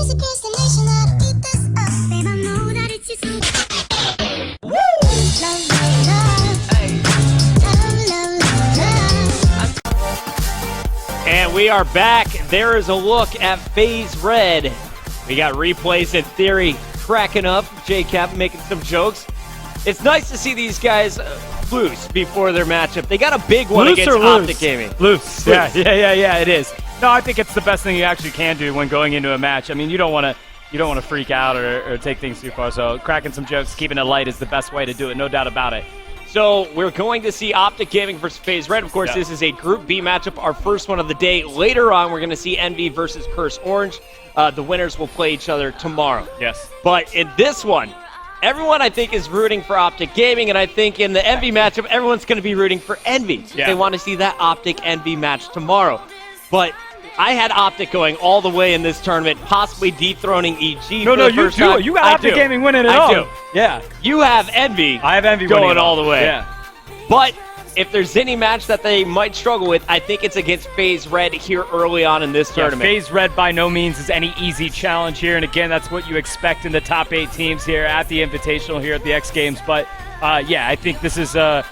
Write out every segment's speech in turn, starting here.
And we are back. There is a look at FaZe Red. We got replays in theory cracking up. JCap making some jokes. It's nice to see these guys loose before their matchup. They got a big one against OpTic Gaming. Loose. Yeah, it is. No, I think it's the best thing you actually can do when going into a match. I mean, you don't want to freak out or take things too far. So cracking some jokes, keeping it light is the best way to do it, no doubt about it. So we're going to see OpTic Gaming versus FaZe Red. Of course, This is a Group B matchup, our first one of the day. Later on, we're going to see Envy versus Curse Orange. The winners will play each other tomorrow. Yes. But in this one, everyone, I think, is rooting for OpTic Gaming, and I think in the Envy matchup, everyone's going to be rooting for Envy. Yeah. They want to see that OpTic Envy match tomorrow. But I had OpTic going all the way in this tournament, possibly dethroning EG for the first time. You got OpTic Gaming winning it all. I do. Yeah. You have Envy. I have Envy going all the way. Yeah. But if there's any match that they might struggle with, I think it's against FaZe Red here early on in this tournament. FaZe Red by no means is any easy challenge here, and again, that's what you expect in the top 8 teams here at the Invitational here at the X Games. But yeah, I think this is every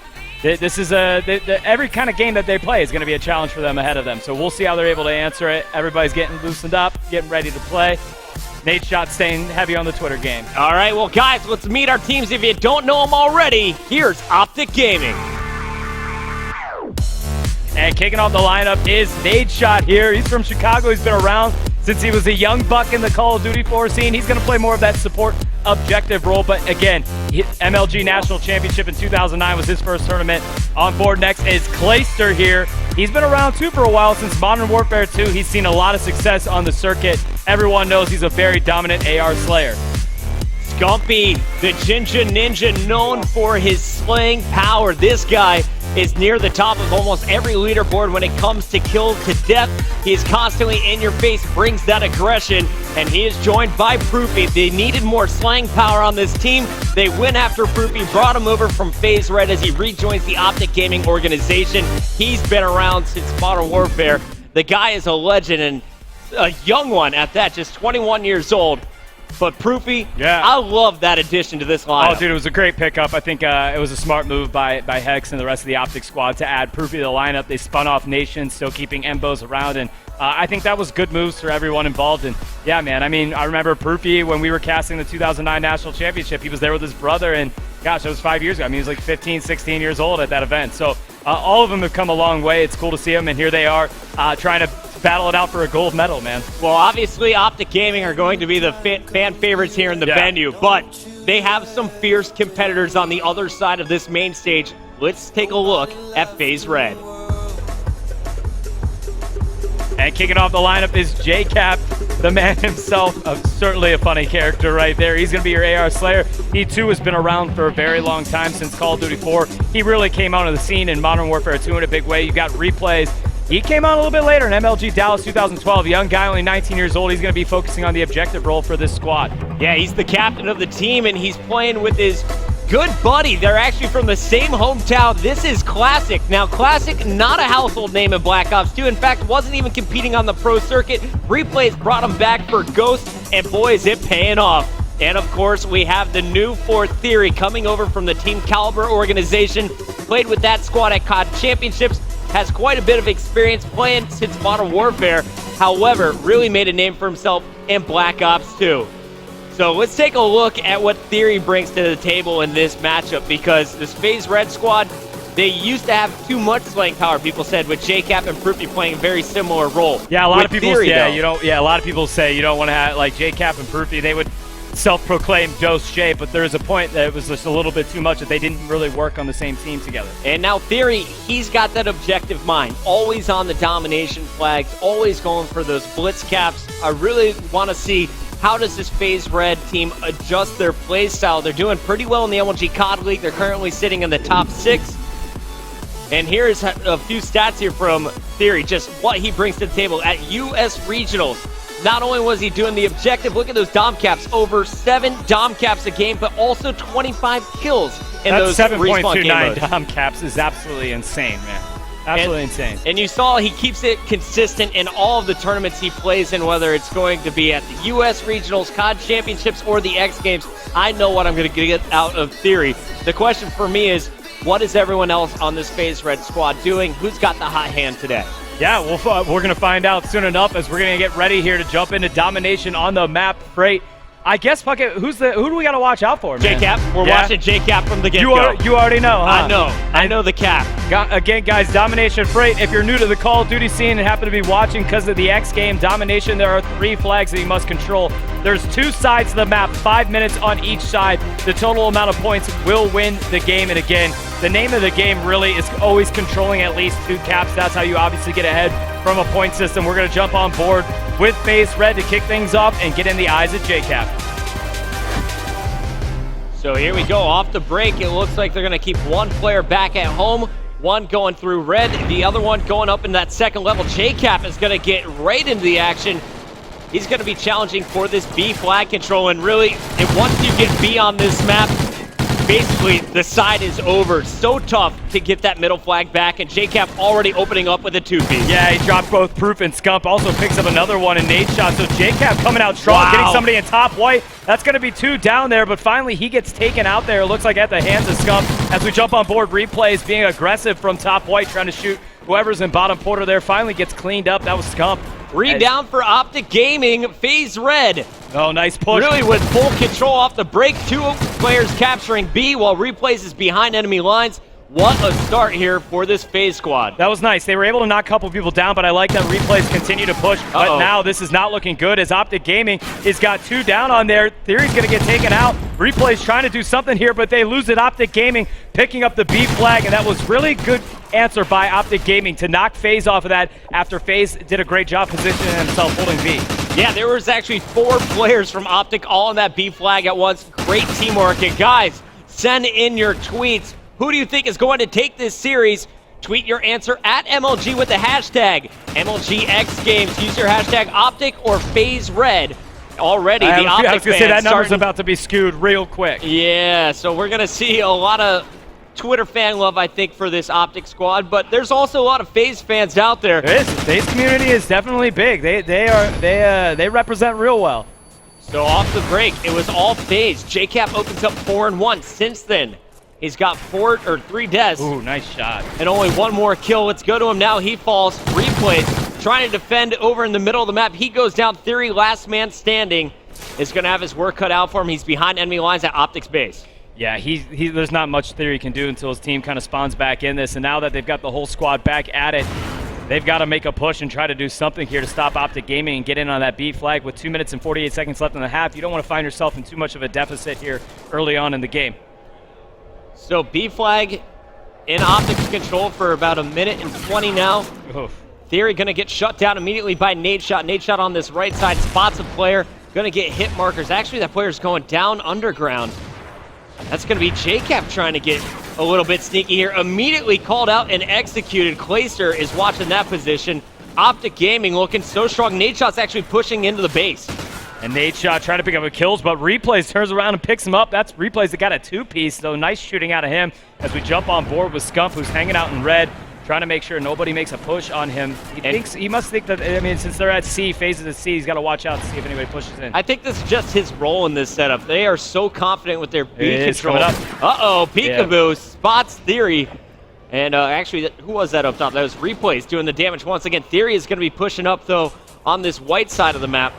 kind of game that they play is going to be a challenge for them ahead of them. So we'll see how they're able to answer it. Everybody's getting loosened up, getting ready to play. Nadeshot staying heavy on the Twitter game. All right, well, guys, let's meet our teams. If you don't know them already, here's OpTic Gaming. And kicking off the lineup is Nadeshot here. He's from Chicago. He's been around since he was a young buck in the Call of Duty 4 scene. He's going to play more of that support objective role. But again, MLG National Championship in 2009 was his first tournament. On board next is Clayster here. He's been around too for a while since Modern Warfare 2. He's seen a lot of success on the circuit. Everyone knows he's a very dominant AR slayer. Scumpy, the Jinja Ninja, known for his slaying power. This guy is near the top of almost every leaderboard when it comes to kill to death. He is constantly in your face, brings that aggression, and he is joined by Proofy. They needed more slaying power on this team. They went after Proofy, brought him over from FaZe Red as he rejoins the OpTic Gaming organization. He's been around since Modern Warfare. The guy is a legend and a young one at that, just 21 years old. But Proofy, yeah, I love that addition to this lineup. Oh, dude, it was a great pickup. I think it was a smart move by Hex and the rest of the OpTic squad to add Proofy to the lineup. They spun off Nation, still keeping Embos around, and I think that was good moves for everyone involved. And yeah, man, I mean, I remember Proofy when we were casting the 2009 National Championship. He was there with his brother, and gosh, that was 5 years ago. I mean, he was like 15, 16 years old at that event. So all of them have come a long way. It's cool to see them, and here they are trying to battle it out for a gold medal, man. Well, obviously, OpTic Gaming are going to be the fan favorites here in the venue, but they have some fierce competitors on the other side of this main stage. Let's take a look at FaZe Red. And kicking off the lineup is JCap, the man himself. Certainly a funny character right there. He's going to be your AR Slayer. He, too, has been around for a very long time since Call of Duty 4. He really came out of the scene in Modern Warfare 2 in a big way. You got replays. He came out a little bit later in MLG Dallas 2012. Young guy, only 19 years old. He's going to be focusing on the objective role for this squad. Yeah, he's the captain of the team, and he's playing with his good buddy. They're actually from the same hometown. This is Classic. Now, Classic, not a household name in Black Ops 2. In fact, wasn't even competing on the pro circuit. Replays brought him back for Ghost, and boy, is it paying off. And of course, we have the new Fourth Theory coming over from the Team Caliber organization. Played with that squad at COD Championships. Has quite a bit of experience playing since Modern Warfare. However, really made a name for himself in Black Ops 2. So let's take a look at what Theory brings to the table in this matchup, because this FaZe Red squad, they used to have too much slaying power, people said, with JCap and Proofy playing a very similar role. Yeah, a lot of people Theory, say a lot of people say you don't want to have like JCap and Proofy. They would self-proclaimed Dose J, but there is a point that it was just a little bit too much that they didn't really work on the same team together. And now Theory, he's got that objective mind, always on the domination flags, always going for those blitz caps. I really want to see how does this FaZe Red team adjust their play style. They're doing pretty well in the MLG COD League. They're currently sitting in the top 6. And here's a few stats here from Theory, just what he brings to the table at US Regionals. Not only was he doing the objective, look at those dom caps, over 7 dom caps a game, but also 25 kills in those respawn game modes. 7.29 dom caps is absolutely insane, man. Absolutely insane. And you saw he keeps it consistent in all of the tournaments he plays in, whether it's going to be at the U.S. Regionals, COD Championships, or the X Games. I know what I'm going to get out of Theory. The question for me is, what is everyone else on this FaZe Red squad doing? Who's got the hot hand today? Yeah, we're going to find out soon enough as we're going to get ready here to jump into Domination on the map. Freight. I guess, fuck it, who do we got to watch out for, man? JCap. We're watching JCap from the get-go. You already know, huh? I know the cap. Again, guys, Domination. Freight, if you're new to the Call of Duty scene and happen to be watching because of the X game, Domination, there are 3 flags that you must control. There's 2 sides of the map, 5 minutes on each side. The total amount of points will win the game. And again, the name of the game really is always controlling at least 2 caps. That's how you obviously get ahead from a point system. We're going to jump on board with FaZe Red to kick things off and get in the eyes of JCap. So here we go, off the break. It looks like they're going to keep 1 player back at home, 1 going through red, the other one going up in that second level. JCap is going to get right into the action. He's going to be challenging for this B flag control, and really, once you get B on this map, basically the side is over. So tough to get that middle flag back, and JCap already opening up with a 2-piece. Yeah, he dropped both Proof and Scump, also picks up another one in nade shot, so JCap coming out strong, getting somebody in top white. That's going to be 2 down there, but finally he gets taken out there, it looks like at the hands of Scump. As we jump on board, replays being aggressive from top white, trying to shoot whoever's in bottom portal there, finally gets cleaned up. That was Scump. Rebound for OpTic Gaming, FaZe Red. Oh, nice push. Really with full control off the break. 2 players capturing B while Replays is behind enemy lines. What a start here for this FaZe squad. That was nice. They were able to knock a couple people down, but I like that Replays continue to push. But now this is not looking good as OpTic Gaming has got 2 down on there. Theory's going to get taken out. Replays trying to do something here, but they lose it. OpTic Gaming picking up the B flag, and that was really good answer by OpTic Gaming to knock FaZe off of that after FaZe did a great job positioning himself holding B. Yeah, there was actually 4 players from OpTic all on that B flag at once. Great teamwork. And guys, send in your tweets. Who do you think is going to take this series? Tweet your answer at MLG with the hashtag MLG XGames. Use your hashtag OpTic or FaZe Red. Already, the OpTic I was going to say that number's starting... about to be skewed real quick. Yeah, so we're going to see a lot of Twitter fan love, I think, for this OpTic squad, but there's also a lot of FaZe fans out there. There is. The FaZe community is definitely big. They represent real well. So off the break, it was all FaZe. JCap opens up 4-1. Since then, he's got 3 deaths. Ooh, nice shot. And only 1 more kill. Let's go to him now. He falls. Replays, trying to defend over in the middle of the map. He goes down. Theory, last man standing, is going to have his work cut out for him. He's behind enemy lines at OpTic's base. Yeah, there's not much Theory can do until his team kind of spawns back in this. And now that they've got the whole squad back at it, they've got to make a push and try to do something here to stop OpTic Gaming and get in on that B flag with 2 minutes and 48 seconds left in the half. You don't want to find yourself in too much of a deficit here early on in the game. So B flag in OpTic's control for about 1 minute and 20 now. Oof. Theory going to get shut down immediately by nade shot. Nade shot on this right side, spots a player. Going to get hit markers. Actually, that player's going down underground. That's going to be JCap trying to get a little bit sneaky here. Immediately called out and executed. Clayster is watching that position. OpTic Gaming looking so strong. Nade shot's actually pushing into the base. And nade shot trying to pick up a kills, but Replays turns around and picks him up. That's Replays that got a 2-piece, so nice shooting out of him as we jump on board with Scump, who's hanging out in red, trying to make sure nobody makes a push on him. He must think that, I mean, since they're at C, phases at C, he's got to watch out to see if anybody pushes in. I think this is just his role in this setup. They are so confident with their B control. Uh-oh, Peekaboo spots Theory. And actually, who was that up top? That was Replays doing the damage once again. Theory is going to be pushing up, though, on this white side of the map.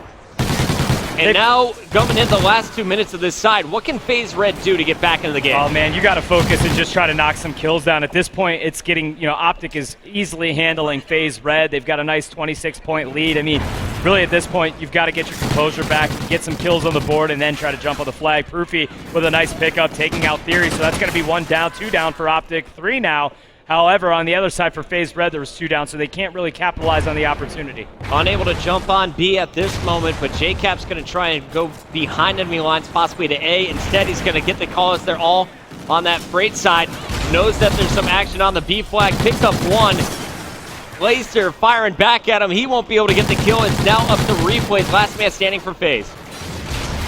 And now, coming in the last 2 minutes of this side, what can FaZe Red do to get back into the game? Oh, man, you got to focus and just try to knock some kills down. At this point, it's getting, you know, OpTic is easily handling FaZe Red. They've got a nice 26-point lead. I mean, really, at this point, you've got to get your composure back, get some kills on the board, and then try to jump on the flag. Proofy with a nice pickup, taking out Theory. So that's going to be 1 down, 2 down for OpTic, 3 now. However, on the other side for FaZe Red, there was 2 down, so they can't really capitalize on the opportunity. Unable to jump on B at this moment, but JCap's going to try and go behind enemy lines, possibly to A. Instead, he's going to get the call as they're all on that freight side. Knows that there's some action on the B flag, picks up 1. Glazer firing back at him. He won't be able to get the kill. It's now up to Replays, last man standing for FaZe.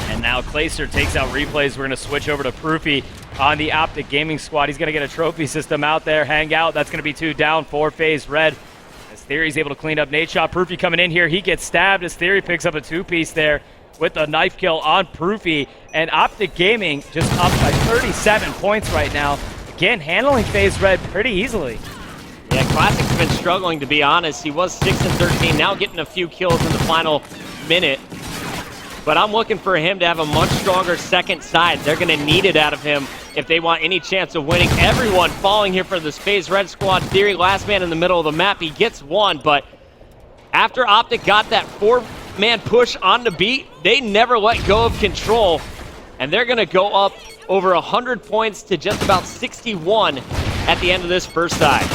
And now Clayster takes out replays. We're going to switch over to Proofy on the OpTic Gaming squad. He's going to get a trophy system out there, hang out. That's going to be 2 down for FaZe Red. As Theory's able to clean up Nate Shot. Proofy coming in here. He gets stabbed as Theory picks up a 2-piece there with a knife kill on Proofy. And OpTic Gaming just up by 37 points right now. Again, handling FaZe Red pretty easily. Yeah, Classic's been struggling, to be honest. He was 6-13, now getting a few kills in the final minute. But I'm looking for him to have a much stronger second side. They're going to need it out of him if they want any chance of winning. Everyone falling here for this FaZe Red squad. Theory, last man in the middle of the map. He gets one, but after OpTic got that 4-man push on the beat, they never let go of control. And they're going to go up over 100 points to just about 61 at the end of this first side.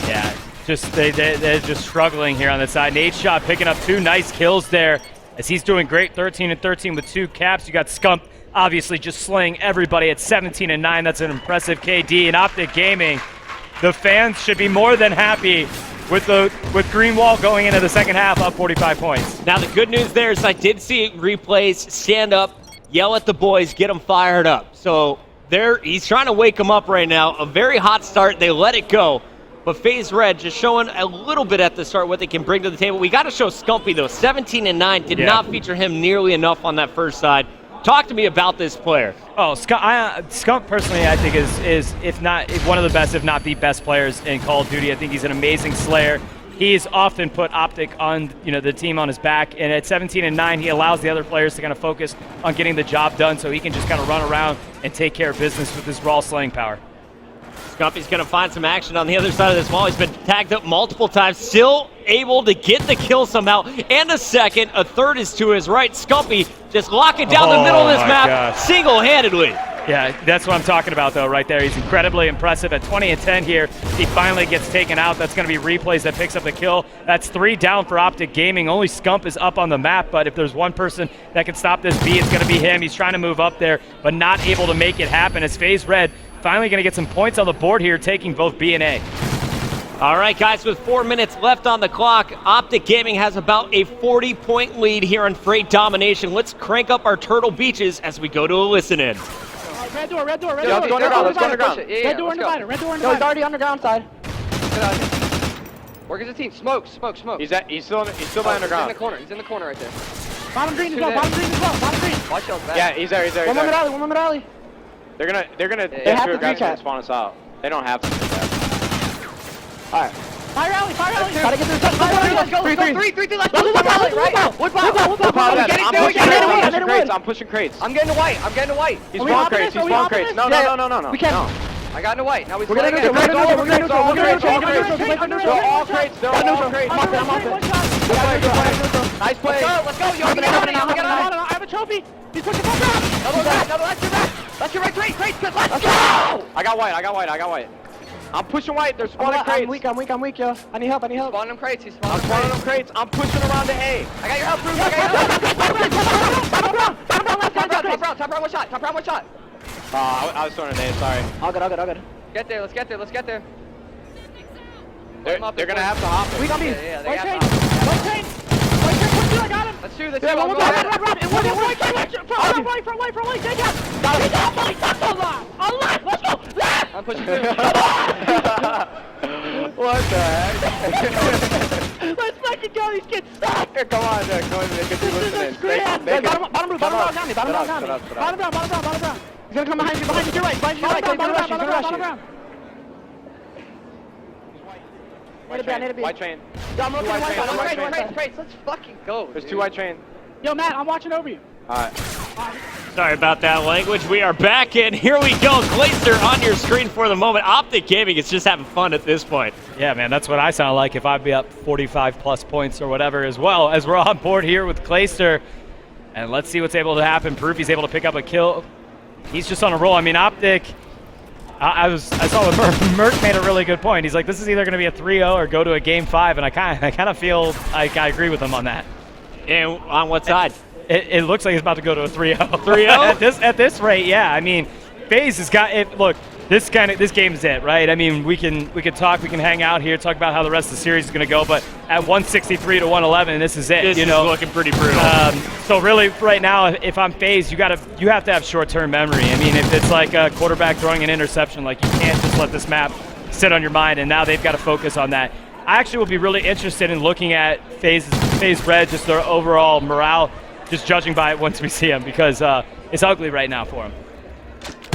Yeah, they're just struggling here on the side. Nate Shot picking up 2 nice kills there as he's doing great, 13-13 with 2 caps. You got Scump obviously just slaying everybody at 17-9. That's an impressive KD. And OpTic Gaming, the fans should be more than happy with Greenwall going into the second half up 45 points. Now the good news there is I did see replays stand up, yell at the boys, get them fired up. So he's trying to wake them up right now. A very hot start. They let it go. But FaZe Red just showing a little bit at the start what they can bring to the table. We got to show Scumpy, though. 17-9 did not feature him nearly enough on that first side. Talk to me about this player. Oh, Scump personally, I think is if not one of the best, if not the best players in Call of Duty. I think he's an amazing slayer. He's often put OpTic on the team on his back, and at 17-9, he allows the other players to kind of focus on getting the job done, so he can just kind of run around and take care of business with his raw slaying power. Scumpy's going to find some action on the other side of this wall. He's been tagged up multiple times, still able to get the kill somehow. And a second, a third is to his right. Scumpy just locking down the middle of this map single-handedly. Yeah, that's what I'm talking about, though, right there. He's incredibly impressive. At 20-10 here, he finally gets taken out. That's going to be replays that picks up the kill. That's 3 down for OpTic Gaming. Only Scump is up on the map, but if there's one person that can stop this B, it's going to be him. He's trying to move up there, but not able to make it happen. As FaZe Red finally going to get some points on the board here, taking both B and A. All right, guys, with 4 minutes left on the clock, OpTic Gaming has about a 40-point lead here on Freight Domination. Let's crank up our Turtle Beaches as we go to a listen-in. Red door, red door, red door. Let's go underground, let's go underground. Red door in the divider, red door in the divider. He's already underground side. Work as a team. Smoke. He's still by underground. He's in the corner right there. Bottom green as well, bottom green. Watch y'all's back. Yeah, he's there. One more medalley. They're gonna have to aggressive and spawn us out. They don't have to do that. Alright. Fire rally! Gotta get through the Let's go. 3, let's go. Wood pile, right? Wood pile. I'm pushing crates. I'm getting to white. He's spawn crates. No. We can't. I got into white. Now we We're gonna do it. All crates. Nice play. Let's go. Yo, I have a trophy. He's pushing front back. Another left your back. Left your right, great. Let's go. I got white. I'm pushing white. They're spawning crates. I'm weak, yo. I need help. Spawn them crates. He's I'm spawning them crates. I'm pushing around to A. I got your help, Bruce. Top round, one shot. I was throwing an A, sorry. All good. Let's get there. They're gonna have to hop. We got me. Yeah, they have White chain. I got him. Let's do this. Yeah, Run. Right. Take out. Got him. Let's go. I'm pushing through. What the heck? Let's fucking go. These kids suck. Here, come on, Nick. This is great. Bottom round down me. Bottom round. He's gonna come behind you to your right. Bottom round. White train. I'm looking at white. Crates. Let's fucking go. There's 2 white train. Yo, Matt, I'm watching over you. Alright. Sorry about that language. We are back in. Here we go. Glacier on your screen for the moment. OpTic Gaming is just having fun at this point. Yeah, man, that's what I sound like if I'd be up 45+ points or whatever, as well as we're on board here with Clayster. And let's see what's able to happen. Proofy's able to pick up a kill. He's just on a roll. I mean, OpTic, I saw the Merc made a really good point. He's like, this is either going to be a 3-0 or go to a game 5, and I kind of feel like I agree with him on that. And on what side? It looks like he's about to go to a 3-0. 3-0? At this rate, yeah. I mean, FaZe has got it. Look, this game's it, right? I mean, we can talk, we can hang out here, talk about how the rest of the series is going to go, but at 163 to 111, this is it. This is looking pretty brutal. So really, right now, if I'm FaZe, you have to have short-term memory. I mean, if it's like a quarterback throwing an interception, like you can't just let this map sit on your mind, and now they've got to focus on that. I actually will be really interested in looking at FaZe Red, just their overall morale, just judging by it once we see them, because it's ugly right now for them.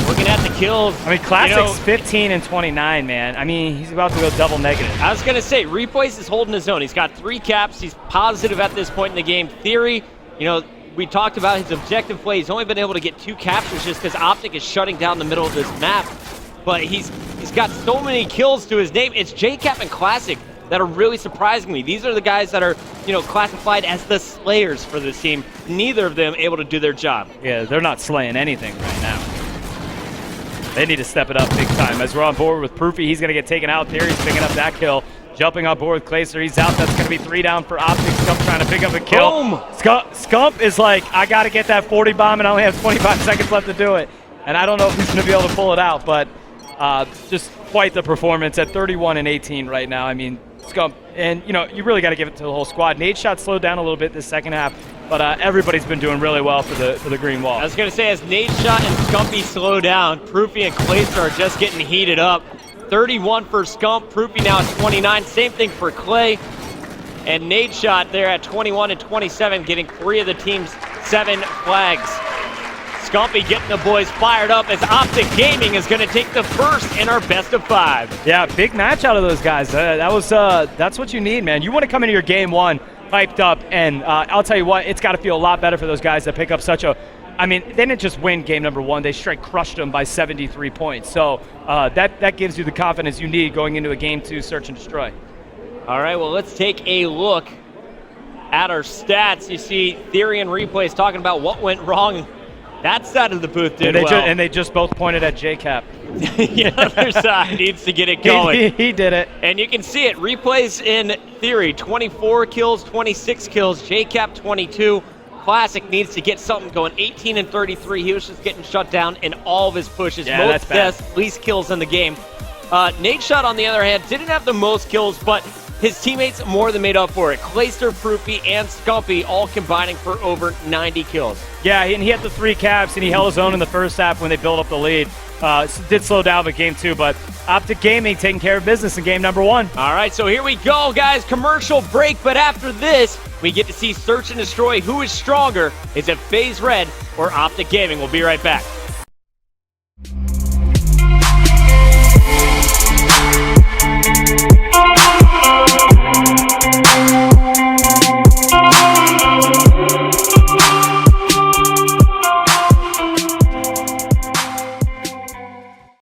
Looking at the kills. I mean, Classic's 15 and 29, man. I mean, he's about to go double negative. I was going to say, Replace is holding his own. He's got 3 caps. He's positive at this point in the game. Theory, you know, we talked about his objective play. He's only been able to get 2 captures just because OpTic is shutting down the middle of this map. But he's got so many kills to his name. It's JCap and Classic that are really surprising me. These are the guys that are, you know, classified as the slayers for this team. Neither of them able to do their job. Yeah, they're not slaying anything right now. They need to step it up big time. As we're on board with Proofy, he's going to get taken out there. He's picking up that kill. Jumping on board with Clayster. He's out. That's going to be 3 down for OpTic. Scump trying to pick up a kill. Boom! Scump is like, I got to get that 40 bomb, and I only have 25 seconds left to do it. And I don't know if he's going to be able to pull it out, but just quite the performance at 31 and 18 right now. I mean, Scump, and you know, you really got to give it to the whole squad. Nadeshot slowed down a little bit this second half, but everybody's been doing really well for the green wall. I was going to say, as Nadeshot and Scumpy slow down, Proofy and Clayster are just getting heated up. 31 for Scump, Proofy now at 29. Same thing for Clay. And Nadeshot there at 21 and 27, getting 3 of the team's 7 flags. Scumpy getting the boys fired up as OpTic Gaming is going to take the first in our best of 5. Yeah, big match out of those guys. That's what you need, man. You want to come into your game 1 hyped up, and I'll tell you what, it's got to feel a lot better for those guys that pick up such a. I mean, they didn't just win game number 1; they straight crushed them by 73 points. So that gives you the confidence you need going into a game 2 search and destroy. All right, well, let's take a look at our stats. You see, Theory and Replays talking about what went wrong. That side of the booth did well. And they just both pointed at JCap. The other side needs to get it going. He did it. And you can see it. Replays in Theory, 24 kills, 26 kills. JCap, 22. Classic needs to get something going. 18 and 33. He was just getting shut down in all of his pushes. Yeah, most that's deaths, least kills in the game. Nadeshot, on the other hand, didn't have the most kills, but his teammates more than made up for it. Clayster, Proofy, and Scumpy all combining for over 90 kills. Yeah, and he had the 3 caps, and he held his own in the first half when they built up the lead. Did slow down with game 2, but OpTic Gaming taking care of business in game number 1. All right, so here we go, guys. Commercial break, but after this, we get to see Search and Destroy. Who is stronger? Is it FaZe Red or OpTic Gaming? We'll be right back.